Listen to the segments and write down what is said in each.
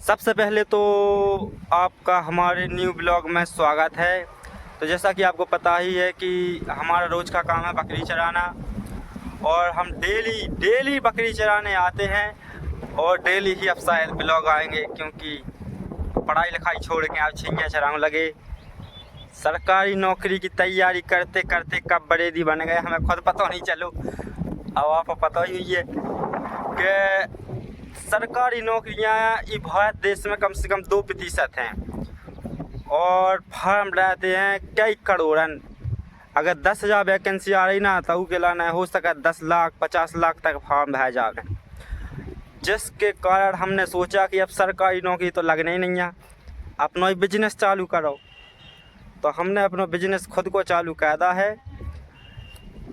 सबसे पहले तो आपका हमारे न्यू ब्लॉग में स्वागत है। तो जैसा कि आपको पता ही है कि हमारा रोज़ का काम है बकरी चराना, और हम डेली बकरी चराने आते हैं और डेली ही अब शायद ब्लॉग आएंगे, क्योंकि पढ़ाई लिखाई छोड़ के आप छिंजा चराने लगे। सरकारी नौकरी की तैयारी करते करते कब बड़ेदी बन गए हमें खुद पता नहीं चलो। अब आपको पता ही है कि सरकारी नौकरियां ये भारत देश में कम से कम 2% हैं, और फॉर्म रहते हैं कई करोड़न। अगर 10,000 वैकेंसी आ रही ना तो उसके लाना हो सका 10 लाख 50 लाख तक फॉर्म भर जावे, जिसके कारण हमने सोचा कि अब सरकारी नौकरी तो लगने ही नहीं है, अपना ही बिजनेस चालू करो। तो हमने अपना बिजनेस खुद को चालू करा है।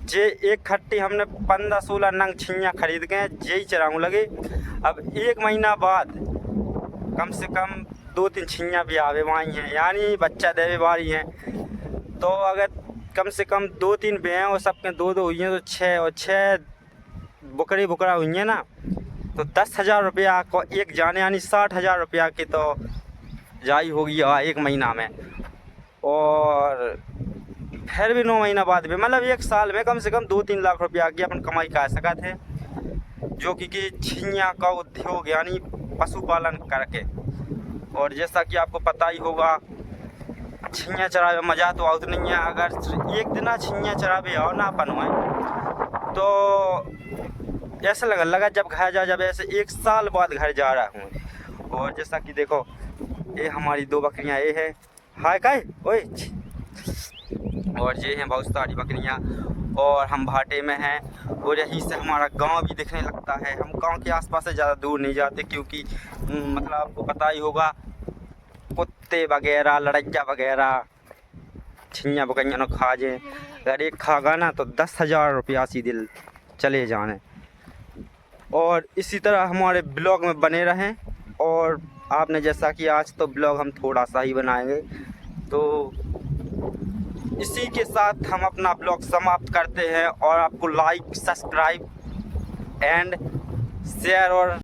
जे एक खट्टी हमने 15-16 नंग छिंजा खरीद के यही चराऊँ लगे। अब 1 महीना बाद कम से कम 2-3 छिंजा भी आवे वाई हैं, यानी बच्चा देवे वाली हैं। तो अगर कम से कम 2-3 भी हैं और सबके 2-2 हुई हैं तो 6 और 6 बुकरा हुई हैं ना, तो 10,000 रुपया को एक जाने, यानी 60,000 रुपया की तो जाई होगी 1 महीना में। और फिर भी 9 महीना बाद भी, मतलब 1 साल में कम से कम 2-3 लाख रुपया की अपन कमाई कर सकते हैं, जो कि छिंजा का उद्योग यानी पशुपालन करके। और जैसा कि आपको पता ही होगा, छिंजा चरावे मज़ा तो आउत नहीं है। अगर एक दिन छिंजा चरावे आओ ना अपन में, तो ऐसा लगा जब घर जब ऐसे 1 साल बाद घर जा रहा हूँ। और जैसा कि देखो, ये हमारी 2 बकरियाँ ये है, हाय काय ओए, और ये हैं बहुत सारी बकरियाँ। और हम भाटे में हैं, और यहीं से हमारा गांव भी दिखने लगता है। हम गांव के आसपास से ज़्यादा दूर नहीं जाते, क्योंकि मतलब आपको पता ही होगा, कुत्ते वगैरह लड़ैया वगैरह छिंजा बकरियाँ न खा जाए। अगर एक खागा ना तो 10,000 रुपया सीधे चले जाने। और इसी तरह हमारे ब्लॉग में बने रहें। और आपने जैसा कि आज तो ब्लॉग हम थोड़ा सा ही बनाएंगे, तो इसी के साथ हम अपना ब्लॉग समाप्त करते हैं। और आपको लाइक, सब्सक्राइब एंड शेयर और